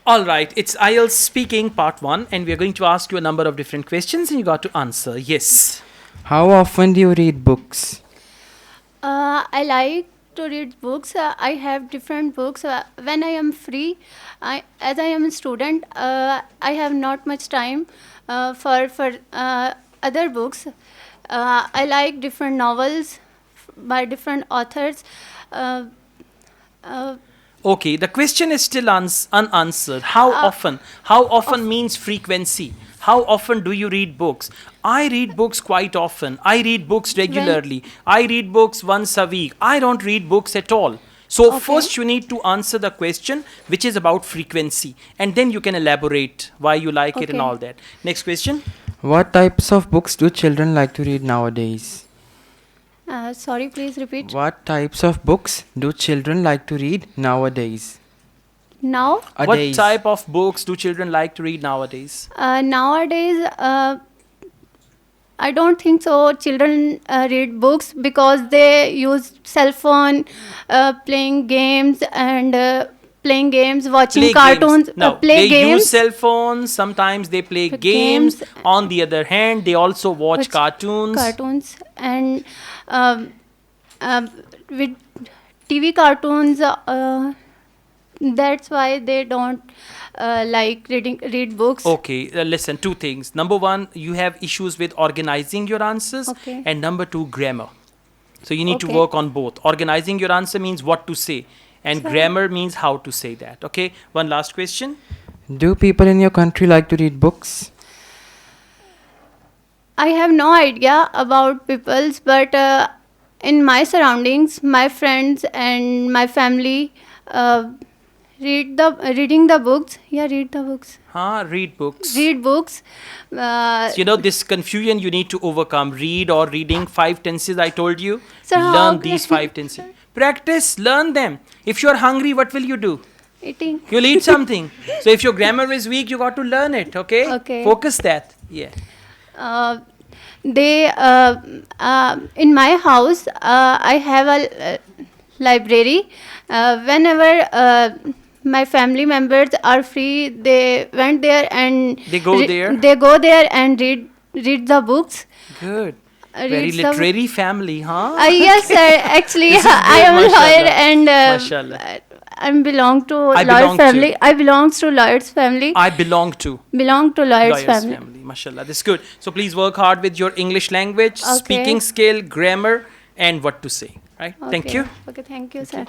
All right, it's IELTS speaking part 1, and we're going to ask you a number of different questions and you got to answer. Yes. How often do you read books? I like to read books. I have different books. When I am free, as I am a student, I have not much time for other books. I like different novels by different authors. Uh, uh, Okay, the question is still unanswered. How often? How often means frequency. How often do you read books? I read books quite often. I read books regularly. I read books once a week. I don't read books at all. So Okay. first you need to answer the question which is about frequency, and then you can elaborate why you like it and Okay. all that. Next question. What types of books do children like to read nowadays? Sorry, please repeat. What types of books do children like to read nowadays? Now, What type of books do children like to read nowadays? nowadays, I don't think so. Children read books because they use cell phone, playing games, watching Play cartoons, games. No, play they games. use cell phones. Sometimes they play Games. games. On the other hand, they also watch cartoons. Cartoons and with TV cartoons. That's why they don't like read books. Okay, listen, two things. Number one, you have issues with organizing your answers. Okay. And number two, grammar. So you need to Okay. work on both. Organizing your answer means what to say, and Sir. grammar means how to say that. Okay, one last question. Do people in your country like to read books? I have no idea about people's, but in my surroundings, my friends and my family reading the books. Yeah, read the books. Read books. Read books. You know, this confusion you need to overcome. Read or reading 5 tenses I told you. Sir, how Learn can- these 5 tenses. Practice, learn them. If you're hungry, what will you do? Eating. You'll eat something. So if your grammar is weak, you got to learn it, okay? Okay. Focus that. Yeah. They in my house, I have a library. Whenever my family members are free, they went there and They go there? They go there and read the books. Good. Read Very some- literary family, huh? Yes, sir. Actually, This is I good, am a lawyer mashallah. and Mashallah. I belong to I lawyer belong to- family. I belongs to lawyer's family. I belong to Belong to lawyer's lawyer's family. family. Mashallah. This is good. So please work hard with your English language, Okay. speaking skill, grammar, and what to say. Right? Thank Okay. you. Okay, thank you, sir.